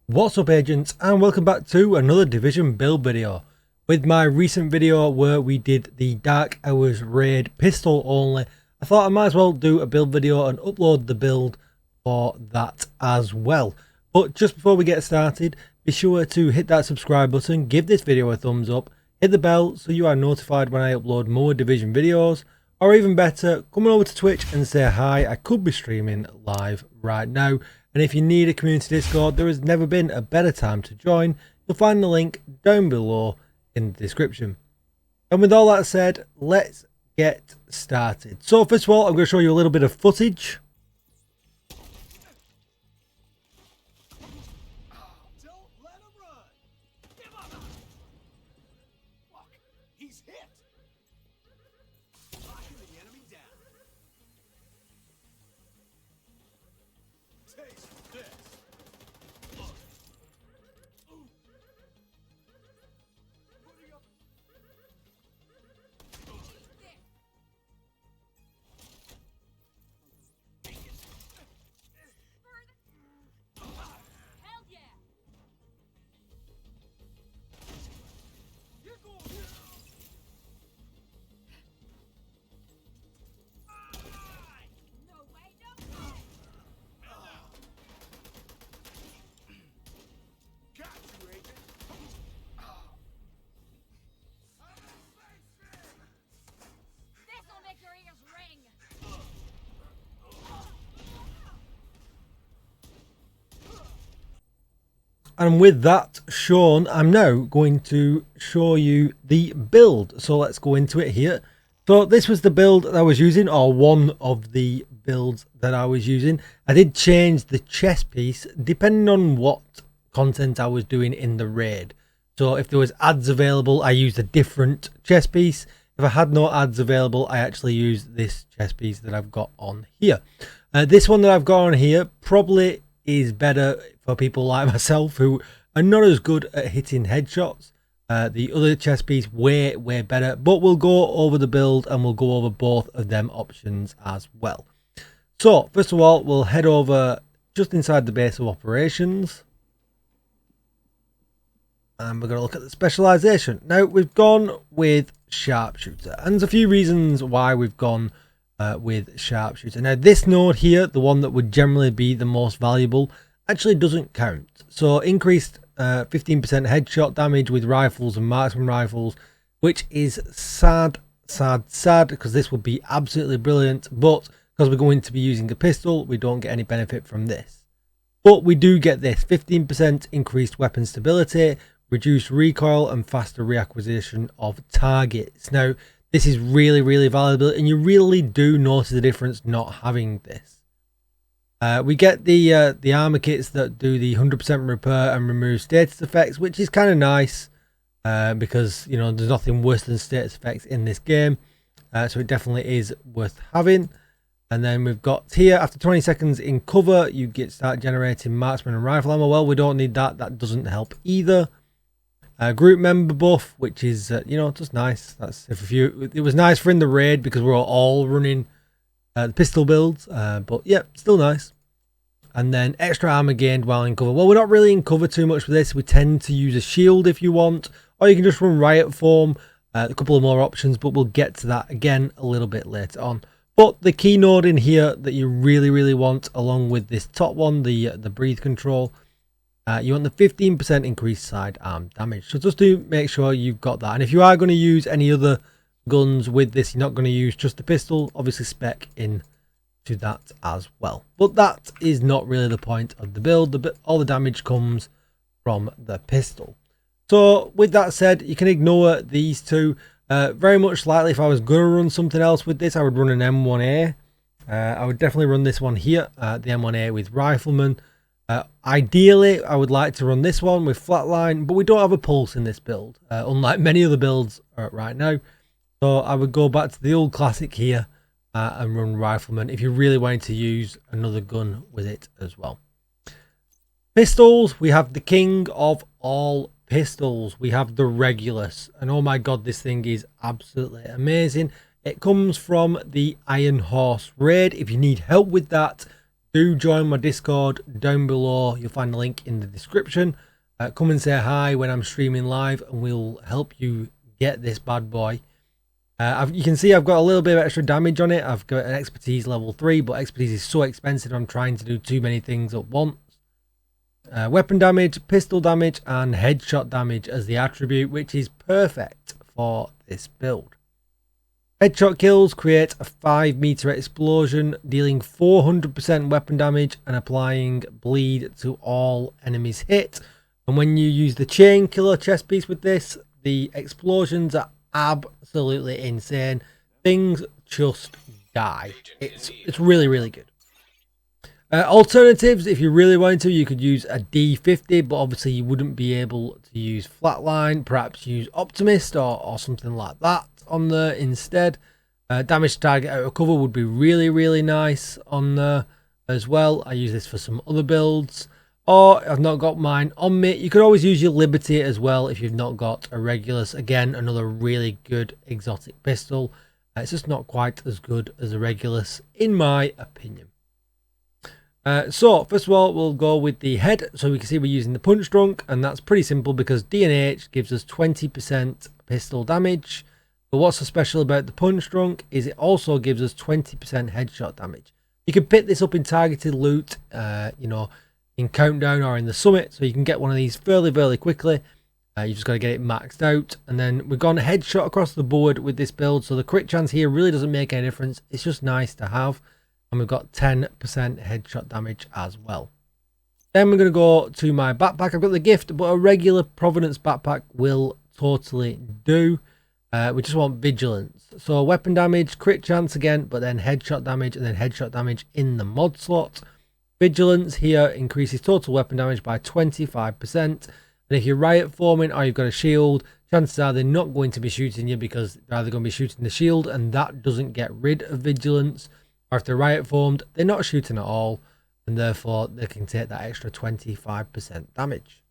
What's up, agents, and welcome back to another Division build video. With my recent video where we did the Dark Hours raid pistol only, I thought I might as well do a build video and upload the build for that as well. But just before we get started, be sure to hit that subscribe button, give this video a thumbs up, hit the bell so you are notified when I upload more Division videos, or even better, come on over to Twitch and say hi. I could be streaming live right now. And if you need a community Discord, there has never been a better time to join. You'll find the link down below in the description. And with all that said, let's get started. So first of all, I'm going to show you a little bit of footage. Don't let him run. Give up. Look, he's hit. Knocking the enemy down. Taste this. Putting up. Hell yeah! You're going here. No way, no way! Got you, Agent. This'll make your ears ring! And with that shown, I'm now going to show you the build. So let's go into it here. So this was the build that I was using, or one of the builds that I was using. I did change the chest piece depending on what content I was doing in the raid. So if there was ads available, I used a different chest piece. If I had no ads available, I actually used this chest piece that I've got on here. This one that I've got on here probably is better for people like myself who are not as good at hitting headshots. The other chest piece way better, but we'll go over the build and we'll go over both of them options as well. So first of all, we'll head over just inside the base of operations and we're going to look at the specialization. Now we've gone with sharpshooter, and there's a few reasons why we've gone with sharpshooter. Now this node here, the one that would generally be the most valuable, actually doesn't count. So increased 15% headshot damage with rifles and marksman rifles, which is sad because this would be absolutely brilliant, but because we're going to be using a pistol, we don't get any benefit from this. But we do get this 15% increased weapon stability, reduced recoil and faster reacquisition of targets. Now this is really valuable, and you really do notice the difference not having this. We get the armor kits that do the 100% repair and remove status effects, which is kind of nice because, you know, there's nothing worse than status effects in this game. So it definitely is worth having. And then we've got here, after 20 seconds in cover, you start generating marksman and rifle ammo. Well, we don't need that. That doesn't help either. Group member buff, which is, you know, just nice. That's if you. It was nice for in the raid because we're all running the pistol builds. But yeah, still nice. And then extra armor gained while in cover. Well, we're not really in cover too much with this. We tend to use a shield if you want, or you can just run riot form. A couple of more options, but we'll get to that again a little bit later on. But the key node in here that you really want, along with this top one, the breathe control, you want the 15% increased sidearm damage. So just to make sure you've got that. And if you are going to use any other guns with this, you're not going to use just the pistol. Obviously spec in to that as well, but that is not really the point of the build. All the damage comes from the pistol. So with that said, you can ignore these two. Very much likely, if I was going to run something else with this, I would run an M1A. I would definitely run this one here, the M1A with rifleman. Ideally, I would like to run this one with flatline, but we don't have a pulse in this build, unlike many other builds right now. So I would go back to the old classic here and run rifleman if you really wanted to use another gun with it as well. Pistols, we have the king of all pistols. We have the Regulus, and oh my god, this thing is absolutely amazing. It comes from the Iron Horse raid. If you need help with that, do join my Discord down below. You'll find a link in the description. Come and say hi when I'm streaming live, and we'll help you get this bad boy. You can see I've got a little bit of extra damage on it. I've got an expertise level 3, but expertise is so expensive I'm trying to do too many things at once. Weapon damage, pistol damage, and headshot damage as the attribute, which is perfect for this build. Headshot kills create a 5-meter explosion, dealing 400% weapon damage and applying bleed to all enemies hit. And when you use the chain killer chest piece with this, the explosions are absolutely insane. Things just die. It's really, really good. Alternatives, if you really wanted to, you could use a D50, but obviously you wouldn't be able to use Flatline. Perhaps use Optimist or something like that on there instead. Damage target out of cover would be really, really nice on there as well. I use this for some other builds. Or I've not got mine on me. You could always use your Liberty as well if you've not got a Regulus. Again, another really good exotic pistol. It's just not quite as good as a Regulus in my opinion. So first of all, we'll go with the head. So we can see we're using the Punch Drunk, and that's pretty simple because D&H gives us 20% pistol damage. But what's so special about the Punch Drunk is it also gives us 20% headshot damage. You can pick this up in targeted loot, you know, in Countdown or in the Summit, so you can get one of these fairly quickly. You just got to get it maxed out. And then we've gone headshot across the board with this build, so the crit chance here really doesn't make any difference. It's just nice to have. And we've got 10% headshot damage as well. Then we're going to go to my backpack. I've got the gift, but a regular Providence backpack will totally do. We just want vigilance. So weapon damage, crit chance again, but then headshot damage, and then headshot damage in the mod slot. Vigilance here increases total weapon damage by 25%. And if you're riot forming or you've got a shield, chances are they're not going to be shooting you because they're either going to be shooting the shield, and that doesn't get rid of vigilance. Or if they're riot formed, they're not shooting at all, and therefore they can take that extra 25% damage.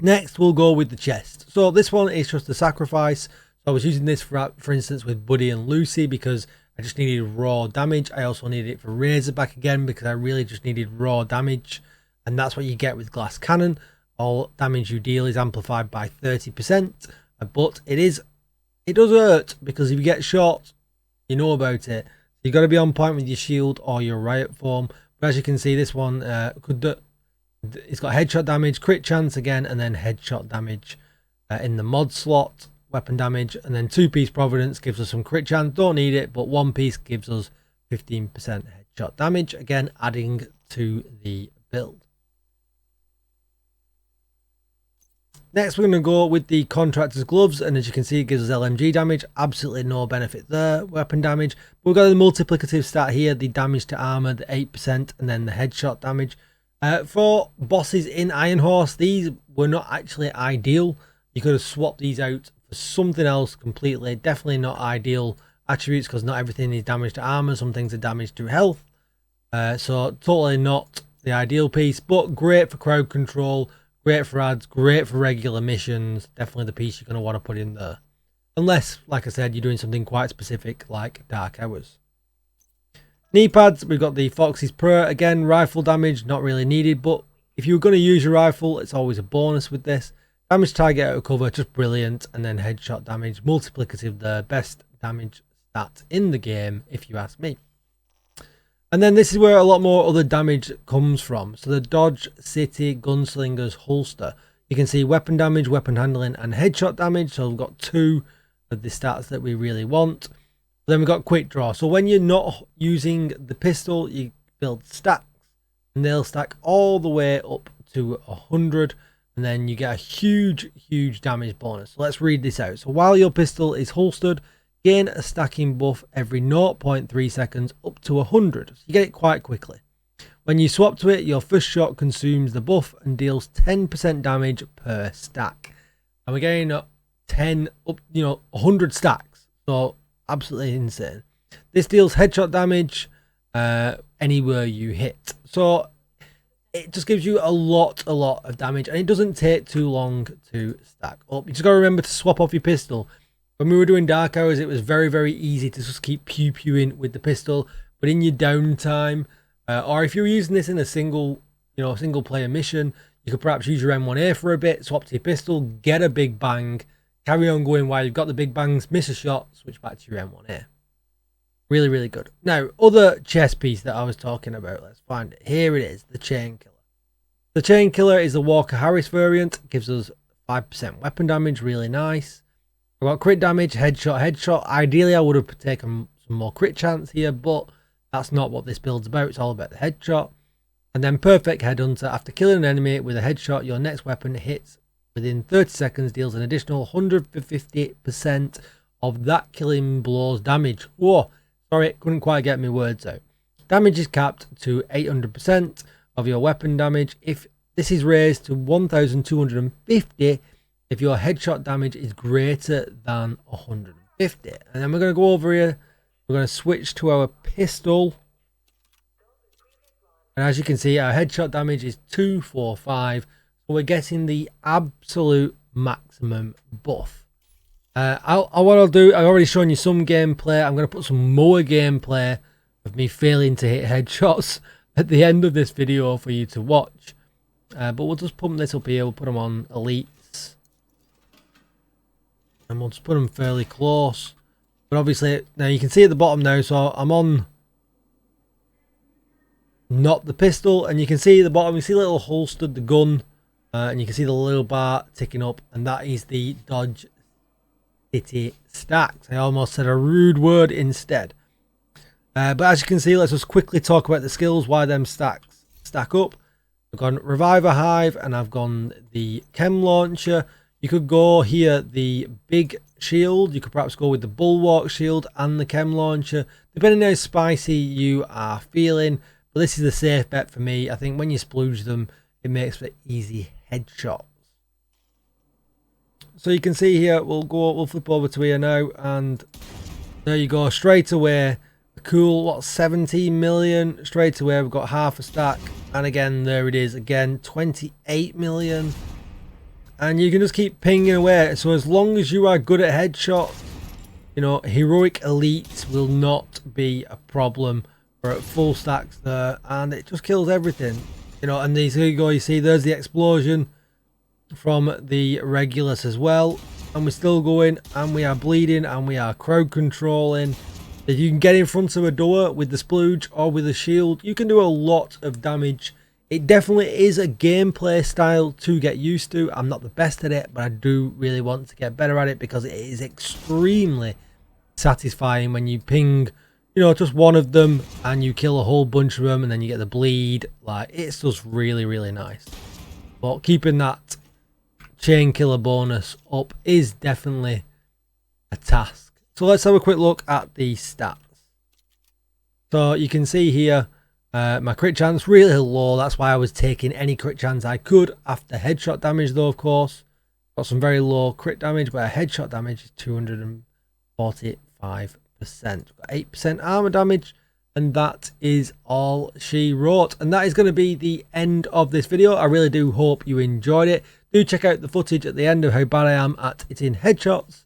Next, we'll go with the chest. So this one is just a sacrifice. So I was using this for instance with Buddy and Lucy because I just needed raw damage. I also needed it for Razorback again because I really just needed raw damage, and that's what you get with Glass Cannon. All damage you deal is amplified by 30%, but it does hurt because if you get shot, you know about it. So you got to be on point with your shield or your riot form. But as you can see, this one it's got headshot damage, crit chance again, and then headshot damage in the mod slot. Weapon damage, and then 2-piece Providence gives us some crit chance. Don't need it, but 1-piece gives us 15% headshot damage. Again, adding to the build. Next, we're going to go with the Contractor's Gloves, and as you can see, it gives us LMG damage. Absolutely no benefit there. Weapon damage. We've got the multiplicative stat here, the damage to armor, the 8%, and then the headshot damage. For bosses in Iron Horse, these were not actually ideal. You could have swapped these out for something else completely. Definitely not ideal attributes because not everything is damage to armor. Some things are damage to health. So totally not the ideal piece, but great for crowd control. Great for ads, great for regular missions. Definitely the piece you're going to want to put in there. Unless, like I said, you're doing something quite specific like Dark Hours. Knee pads, we've got the Fox's Prayer. Again, rifle damage, not really needed. But if you're going to use your rifle, it's always a bonus with this. Damage target out of cover, just brilliant. And then headshot damage, multiplicative there. Best damage stat in the game, if you ask me. And then this is where a lot more other damage comes from. So the Dodge City Gunslinger's Holster. You can see weapon damage, weapon handling, and headshot damage. So we've got 2 of the stats that we really want. Then we've got Quick Draw. So when you're not using the pistol, you build stacks. And they'll stack all the way up to 100. And then you get a huge damage bonus. So let's read this out. So while your pistol is holstered, gain a stacking buff every 0.3 seconds up to 100. So you get it quite quickly. When you swap to it, your first shot consumes the buff and deals 10% damage per stack. And we're getting 100 stacks. So absolutely insane. This deals headshot damage anywhere you hit. So it just gives you a lot of damage, and it doesn't take too long to stack up. You just got to remember to swap off your pistol. When we were doing Dark Hours, it was very easy to just keep pew-pewing with the pistol. But in your downtime, Or if you're using this in a single player mission, you could perhaps use your M1A for a bit, swap to your pistol, get a big bang, carry on going while you've got the big bangs, miss a shot, switch back to your M1A. Really, really good. Now, other chest piece that I was talking about, let's find it. Here it is, the Chain Killer. The Chain Killer is the Walker Harris variant, gives us 5% weapon damage, really nice. I've got crit damage, headshot. Ideally, I would have taken some more crit chance here, but that's not what this build's about. It's all about the headshot. And then perfect headhunter. After killing an enemy with a headshot, your next weapon hits within 30 seconds, deals an additional 150% of that killing blow's damage. Whoa, sorry, couldn't quite get my words out. Damage is capped to 800% of your weapon damage. If this is raised to 1,250 if your headshot damage is greater than 150. And then we're going to go over here. We're going to switch to our pistol. And as you can see, our headshot damage is 245. So we're getting the absolute maximum buff. What I'll do, I've already shown you some gameplay. I'm going to put some more gameplay of me failing to hit headshots at the end of this video for you to watch. But we'll just pump this up here. We'll put them on elites. And we'll just put them fairly close. But obviously, now you can see at the bottom now, so I'm on not the pistol. And you can see at the bottom, you see a little holstered the gun. And you can see the little bar ticking up. And that is the Dodge City stacks. I almost said a rude word instead. But as you can see, let's just quickly talk about the skills, why them stacks stack up. I've gone Reviver Hive and I've gone the Chem Launcher. You could go here the Big Shield. You could perhaps go with the Bulwark Shield and the Chem Launcher, depending on how spicy you are feeling. But this is the safe bet for me. I think when you splooge them, it makes for easy headshots. So you can see here, we'll flip over to here now, and there you go, straight away. Cool, what, 17 million straight away. We've got half a stack, and again there it is again, 28 million. And you can just keep pinging away. So as long as you are good at headshot, you know, heroic elites will not be a problem. We're at full stacks there, and it just kills everything, you know. And these, here you go, you see there's the explosion from the Regulus as well, and we're still going, and we are bleeding, and we are crowd controlling. If you can get in front of a door with the splooge or with a shield, you can do a lot of damage. It definitely is a gameplay style to get used to. I'm not the best at it, but I do really want to get better at it, because it is extremely satisfying when you ping, you know, just one of them and you kill a whole bunch of them, and then you get the bleed. Like, it's just really, really nice. But keeping that Chain Killer bonus up is definitely a task. So let's have a quick look at the stats. So you can see here, my crit chance really low. That's why I was taking any crit chance I could after headshot damage, though, of course. Got some very low crit damage, but a headshot damage is 245%. Got 8% armor damage, and that is all she wrote. And that is going to be the end of this video. I really do hope you enjoyed it. Do check out the footage at the end of how bad I am at hitting headshots.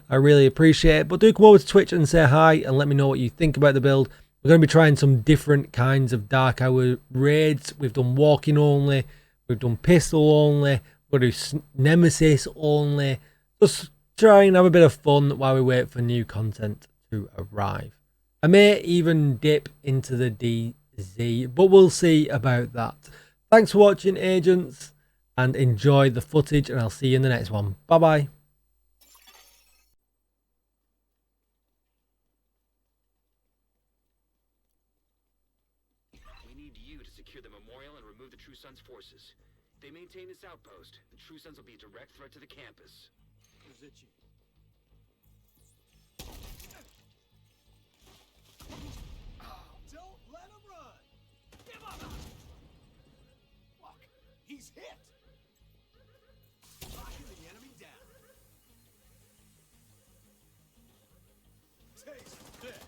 I really appreciate it. But do come over to Twitch and say hi and let me know what you think about the build. We're going to be trying some different kinds of Dark Hour raids. We've done walking only, we've done pistol only, we're going to do Nemesis only. Just try and have a bit of fun while we wait for new content to arrive. I may even dip into the DZ, but we'll see about that. Thanks for watching, agents, and enjoy the footage, and I'll see you in the next one. Bye bye. Secure the memorial and remove the True Sons' forces. If they maintain this outpost, the True Sons will be a direct threat to the campus. Don't let him run! Give up! Look, he's hit! Knocking the enemy down. Taste this!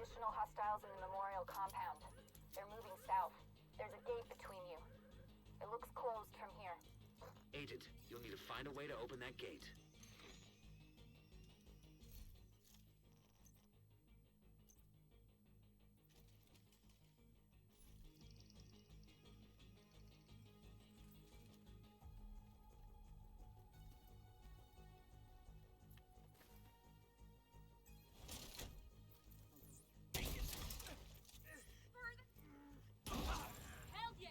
additional hostiles in the memorial compound. They're moving south. There's a gate between you. It looks closed from here. Agent, you'll need to find a way to open that gate. Hell yeah!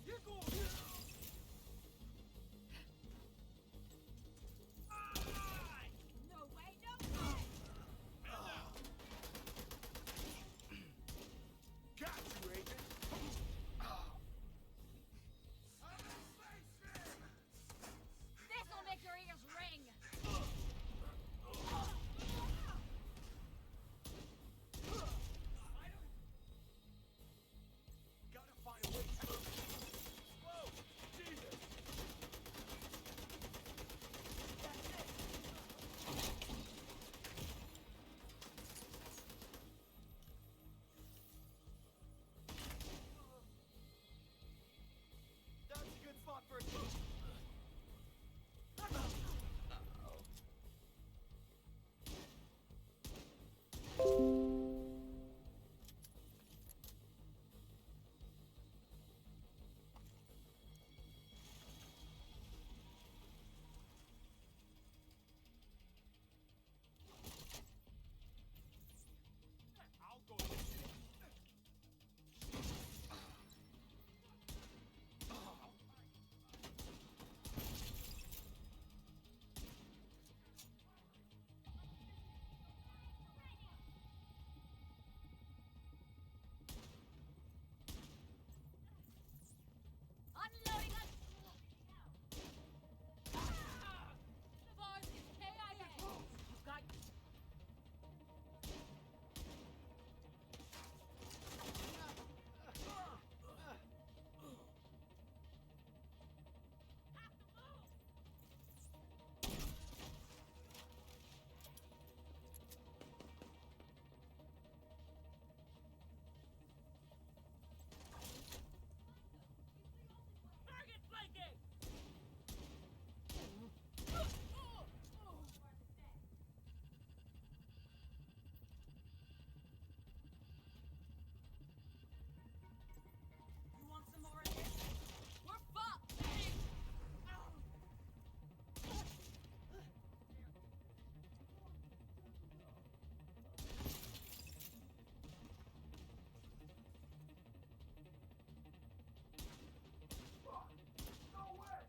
You're going. No way, no way! Got you, Agent. This'll make your ears ring! Gotta find a way. Whoa! Jesus! That's it! That's a good spot for a I'll go get you. Unloading us! The bars is KIA! You've got... Have to move! Target flanking! You want some more of this? We're fucked! No way!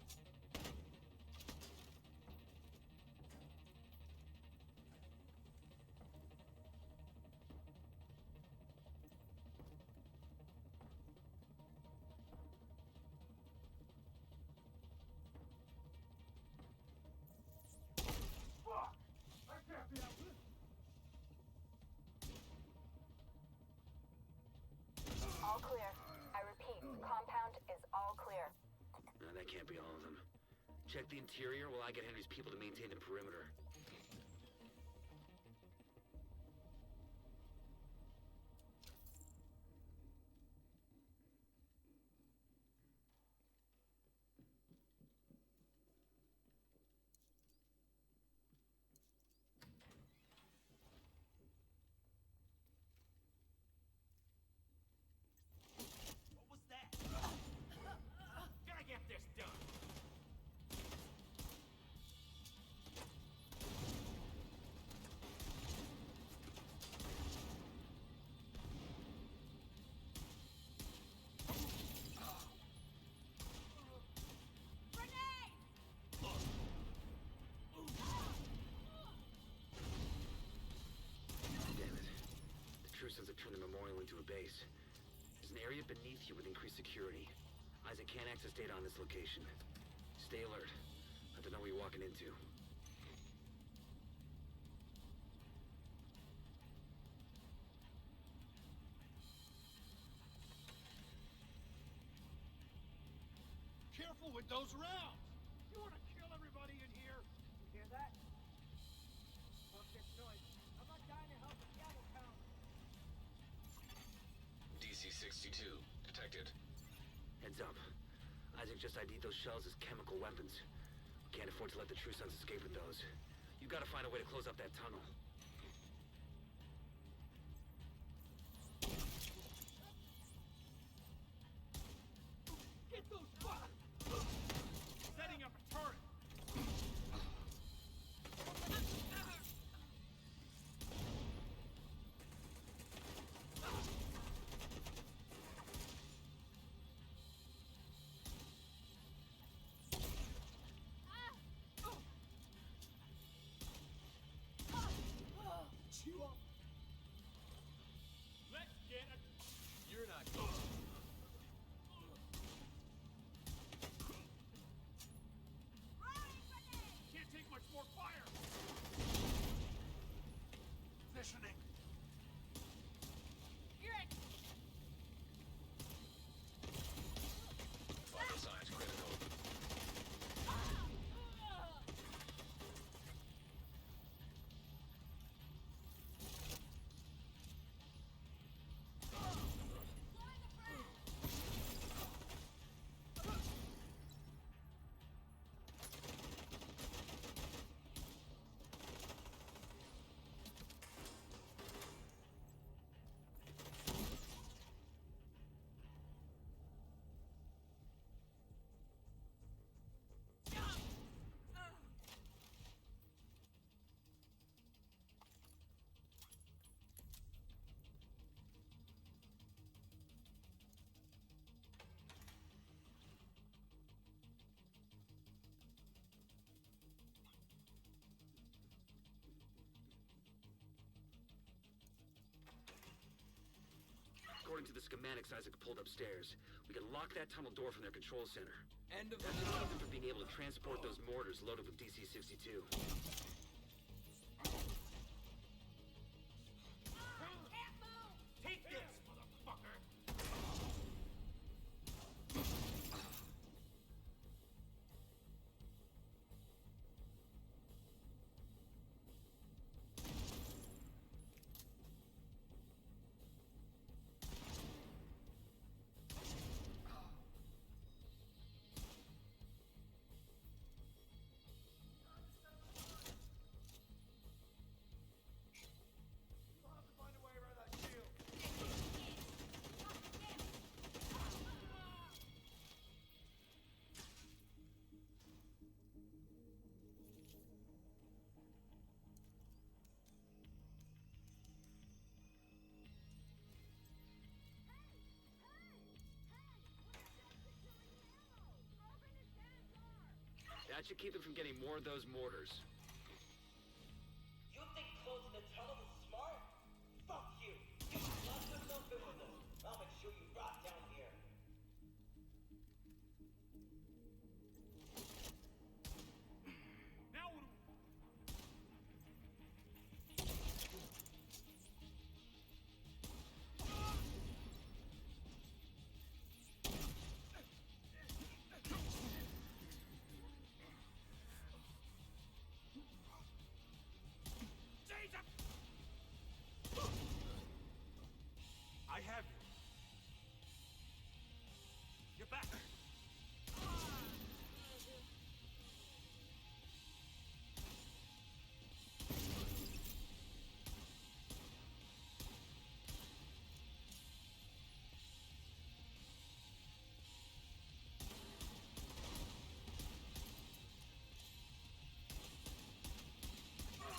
Fuck! I can't be out with All clear. I repeat, the compound is all clear. No, that can't be all of them. Check the interior while I get Henry's people to maintain the perimeter. What was that? Gotta get this done. Grenade! Damn it. The True Sons have turned the memorial into a base. There's an area beneath you with increased security. Isaac can't access data on this location. Stay alert. Let them know what you're walking into. Careful with those rounds! You want to kill everybody in here? You hear that? Well, DC-62 detected. Heads up. Isaac just ID'd those shells as chemical weapons. Can't afford to let the True Sons escape with those. You gotta find a way to close up that tunnel. Get those fuckers! Setting up a turret! You up. Let's get it. You're not going. Can't take much more fire. Positioning. You're it. Vital signs critical. According to the schematics Isaac pulled upstairs, we can lock that tunnel door from their control center. End of That should keep them from being able to transport those mortars loaded with DC-62. Can't move. Take this, motherfucker! We'll have to find a way around that shield. That should keep them from getting more of those mortars. You think closing the tunnel is smart? Fuck you! You lock yourself in with them. I'll make sure you rot down here. Now what Jesus! I have you. You're back.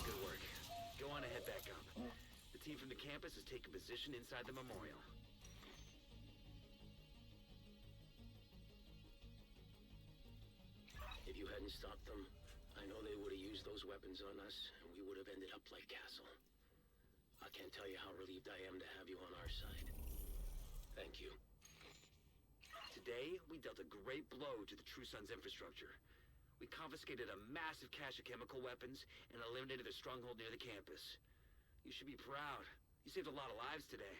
Good work. Go on ahead back up. The team from the campus has taken position inside the memorial. If you hadn't stopped them, I know they would have used those weapons on us, and we would have ended up like Castle. I can't tell you how relieved I am to have you on our side. Thank you. Today, we dealt a great blow to the True Sons infrastructure. We confiscated a massive cache of chemical weapons and eliminated their stronghold near the campus. You should be proud. You saved a lot of lives today.